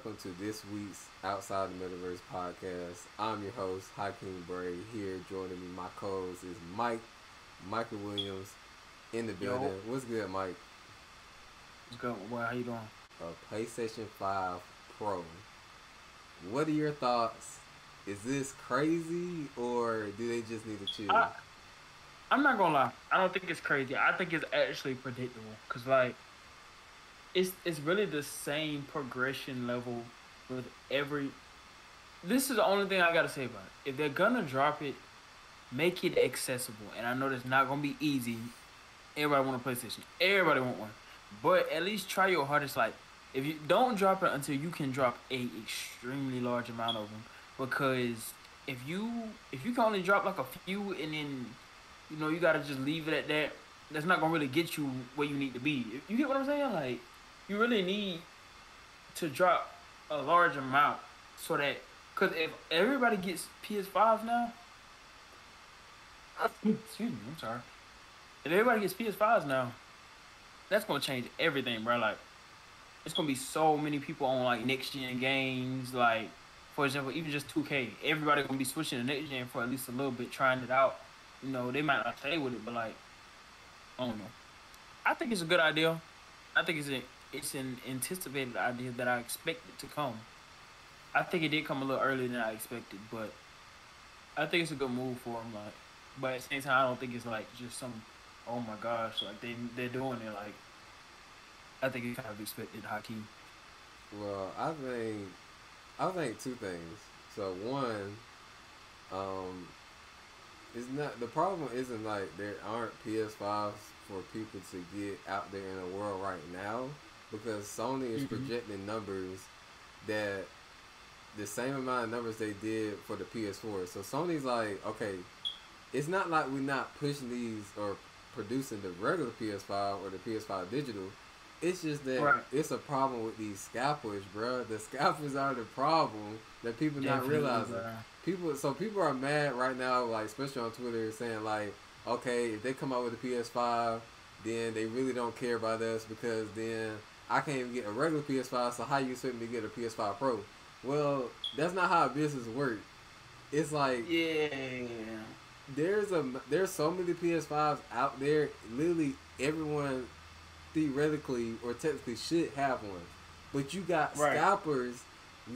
welcome to this week's Outside the Metaverse podcast. I'm your host, Hakeem Bray. Here joining me, my co-host is Michael Williams in the building. Yo, What's good, Mike? what's good, boy? How you doing? A PlayStation 5 Pro. What are your thoughts? Is this crazy or do they just need to chill? I I'm not gonna lie. I don't think it's crazy. I think it's actually predictable. Cause like it's really the same progression level with every. This is the only thing I gotta say about it. If they're gonna drop it, make it accessible. And I know that's not gonna be easy. Everybody want a PlayStation. Everybody want one. But at least try your hardest. Like, if you don't drop it until you can drop a extremely large amount of them, because if you can only drop like a few and then you gotta just leave it at that. That's not gonna really get you where you need to be. You get what I'm saying? Like, you really need to drop a large amount so that, because if everybody gets PS5s now, excuse me, I'm sorry. If everybody gets PS5s now, that's gonna change everything, bro. Like, it's gonna be so many people on like next gen games. Like, for example, even just 2K. Everybody gonna be switching to next gen for at least a little bit, trying it out. They might not stay with it, but like, I don't know. I think it's a good idea. I think it's an anticipated idea that I expected to come. I think it did come a little earlier than I expected, but I think it's a good move for them. Like, but at the same time, I don't think it's like just some. Oh my gosh, like they're doing it. Like, I think it kind of expected Hakeem. Well, I think two things. So one, um, it's not the problem. Isn't like there aren't PS5s for people to get out there in the world right now because Sony is Hmm. projecting numbers that the same amount of numbers they did for the PS4. So Sony's like, okay, it's not like we're not pushing these or producing the regular PS5 or the PS5 digital. It's just that Right. it's a problem with these scalpers, bro. The scalpers are the problem that people not Definitely, realizing. bro. People are mad right now, like especially on Twitter, saying like, okay, if they come out with a PS5, then they really don't care about us because then I can't even get a regular PS5. So how you expect me to get a PS5 Pro? Well, that's not how business works. It's like Yeah. there's so many PS5s out there. Literally everyone theoretically or technically should have one, but you got Right. scalpers.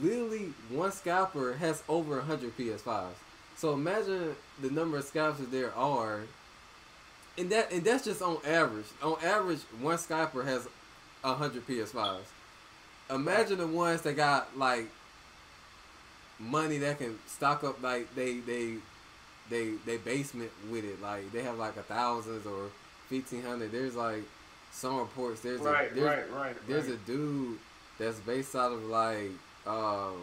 Literally, one scalper has over 100 PS5s. So imagine the number of scalpers there are, and that's just on average. On average, one scalper has 100 PS5s. Right. Imagine the ones that got like money that can stock up like they basement with it. Like they have like a thousands or 1,500. There's like some reports. Right. Right. Right. There's Right. a dude that's based out of like um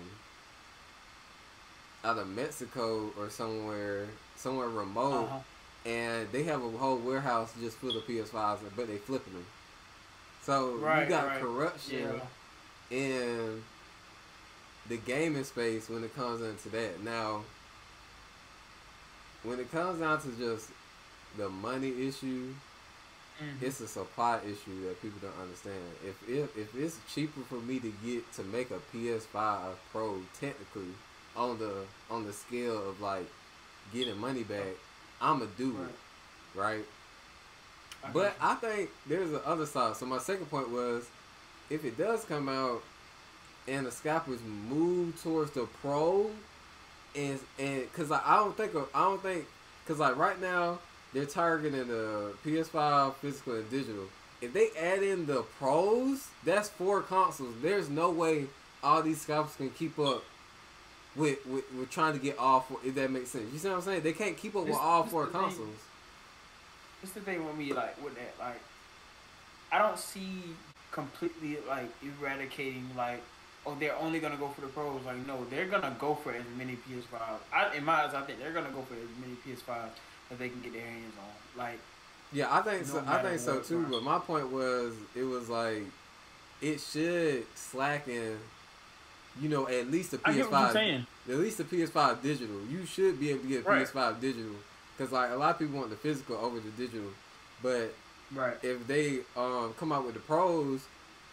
out of Mexico or somewhere Uh remote, huh. and they have a whole warehouse just full of PS5s, but they flipping them. So you Right. got Right. Yeah. corruption in the gaming space when it comes into that. Now, when it comes down to just the money issue, Hmm. it's a supply issue that people don't understand. If it's cheaper for me to get to make a PS5 Pro technically on the scale of like getting money back, I'ma do Right. it, right? I got But you. I think there's the other side. So my second point was, if it does come out and the scalpers move towards the Pro, and because like, I don't think because like right now they're targeting the PS5 physical and digital. If they add in the Pros, that's four consoles. There's no way all these scalpers can keep up with trying to get all four. If that makes sense, you see what I'm saying? They can't keep up with This all this four the thing. consoles. This the thing with me. Like, with that. Like, I don't see completely like eradicating like, oh, they're only gonna go for the pros. Like, no, they're gonna go for as many PS5. In my eyes, I think they're gonna go for as many PS5 that they can get their hands on. Like, Yeah, I think no so. I matter think so what, too. bro. But my point was, it was like it should slacken. At least the I get what you're PS5, saying. at least the PS5 digital. You should be able to get Right. PS5 digital because like a lot of people want the physical over the digital. But Right. if they come out with the pros,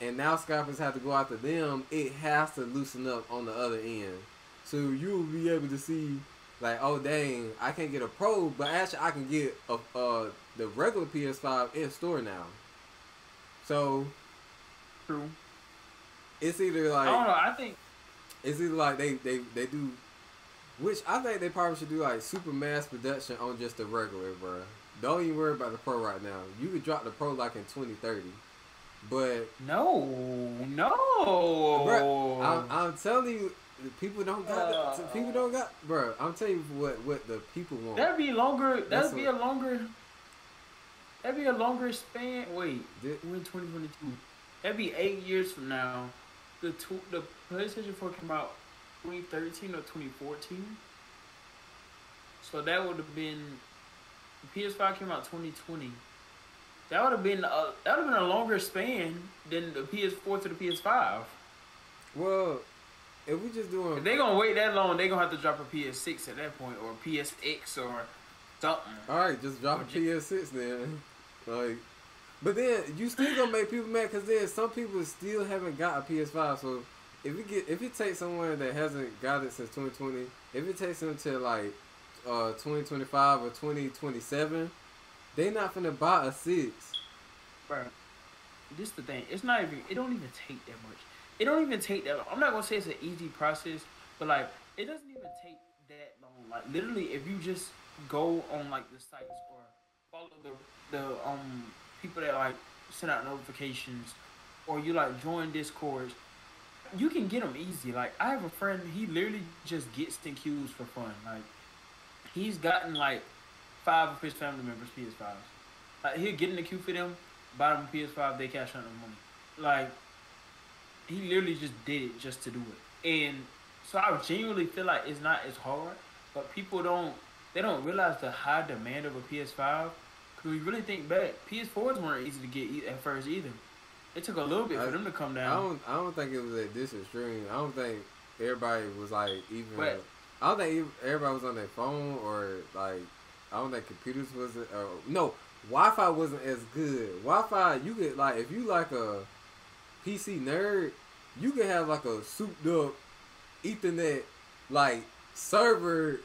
and now scalpers have to go after them, it has to loosen up on the other end. So you'll be able to see, like, oh dang, I can't get a Pro, but actually I can get the regular PS5 in store now. So True. it's either like I don't know. I think it's either like they do, which I think they probably should do like super mass production on just the regular, bro. Don't even worry about the Pro right now. You could drop the Pro like in 2030. But no. bro, I'm telling you, people don't got people don't got, bro. I'm telling you what the people want. That'd be longer. That'd be a longer span. Wait, we're in 2022. That'd be 8 years from now. The PlayStation 4 came out 2013 or 2014. So that would have been, the PS5 came out 2020. That would have been a longer span than the PS4 to the PS5. Well, if we just doing, if they gonna wait that long, they gonna have to drop a PS6 at that point, or PSX or something. All right, just drop a PS6 then. Like, but then you still gonna make people mad because then some people still haven't got a PS5. So if it takes someone that hasn't got it since 2020, if it takes them to like 2025 or 2027, they not finna buy a 6. Bro, this the thing. It don't even take that much. It don't even take that long. I'm not gonna say it's an easy process, but like it doesn't even take that long. Like literally, if you just go on like the sites or follow the people that like send out notifications, or you like join Discords, you can get them easy. Like I have a friend, he literally just gets in queues for fun. Like he's gotten like 5 of his family members PS5s. Like he'll get in the queue for them, buy them a PS5, they cash out the money. Like he literally just did it just to do it. And so I genuinely feel like it's not as hard, but people don't realize the high demand of a PS5. Cause we really think back, PS4s weren't easy to get at first either. It took a little bit for them to come down. I don't think it was at this extreme. I don't think everybody was like even. But, I don't think everybody was on their phone or like. I don't think computers wasn't. No, Wi-Fi wasn't as good. Wi-Fi, you could like if you like a PC nerd, you could have like a souped up Ethernet like server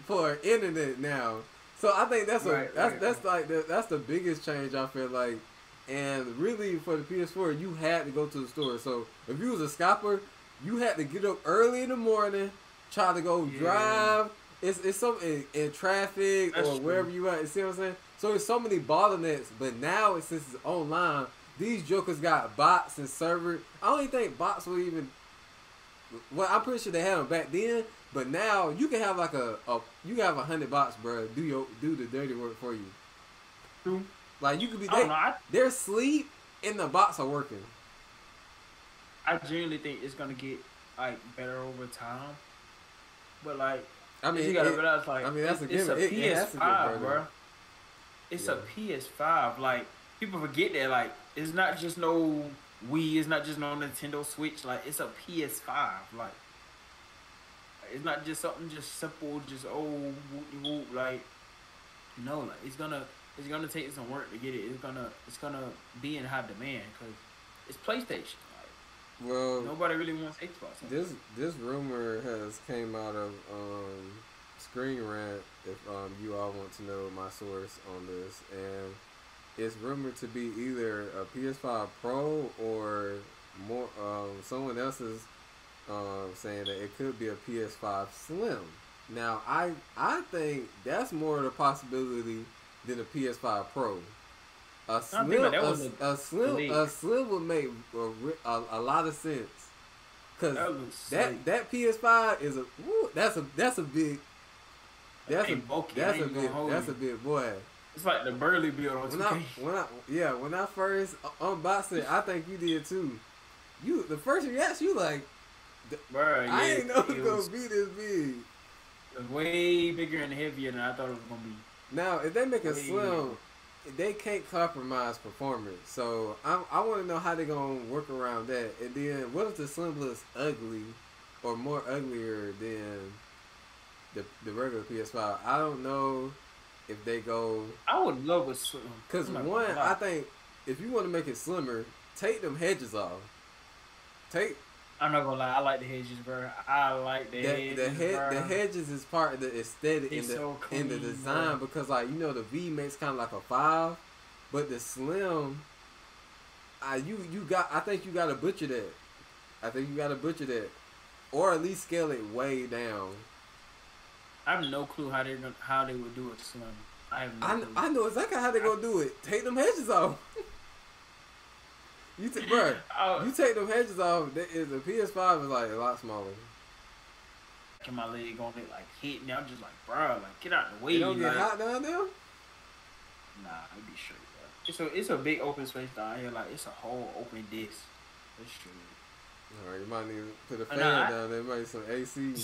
for internet now. So I think that's that's the biggest change I feel like. And really for the PS4, you had to go to the store. So if you was a scalper, you had to get up early in the morning, try to go drive. It's something in traffic or wherever you at. You see what I'm saying? So there's so many bottlenecks. But now since it's online, these jokers got bots and servers. I don't even think bots will even. Well, I'm pretty sure they had them back then. But now you can have like you can have 100 bots, bro. Do the dirty work for you. True. Like you could be they're asleep and the bots are working. I genuinely think it's gonna get like better over time. But like. I mean, you gotta realize, like, I mean, that's it's a PS5, bro. It's a PS5. Like, people forget that, like, it's not just no Wii, it's not just no Nintendo Switch. Like, it's a PS5. Like, it's not just something just simple, just whoop. Like, no, like, it's gonna take some work to get it. It's gonna be in high demand because it's PlayStation. Well, nobody really wants Xbox. This rumor has came out of Screen Rant. If you all want to know my source on this, and it's rumored to be either a PS5 Pro or more. Someone else is saying that it could be a PS5 Slim. Now, I think that's more of a possibility than a PS5 Pro. A slim would make a lot of sense, cause that PS5 is that's a big boy. It's like the Burley build on 2K. When I first unboxed it, I think you did too. The first reaction, you like, bro, I ain't know it was gonna be this big. It was way bigger and heavier than I thought it was gonna be. Now, if they make a slim, they can't compromise performance. So I want to know how they're gonna work around that. And then, what if the slim looks ugly or more uglier than the regular PS5? I don't know if they go. I would love a slim. Because one, I think if you want to make it slimmer, take them hedges off. I'm not gonna lie, I like the hedges, bro. I like the hedges, bro. The hedges is part of the aesthetic It's so in the clean, design, bro. because like, you know, the V makes kind of like a 5, but the slim, I think you gotta butcher that. I think you gotta butcher that, or at least scale it way down. I have no clue how they would do it slim. I have no clue. I know exactly how they gonna do it. Take them hedges off. You take them hedges off. The PS5 is like a lot smaller. And my leg on it like hit me. I'm just like, bro, like get out of the way. You don't get like, hot down there? Nah, it'd be straight, bro. It's a big open space down here. Like it's a whole open disc. It's true. All right, you might need to put a fan down there. Maybe some AC.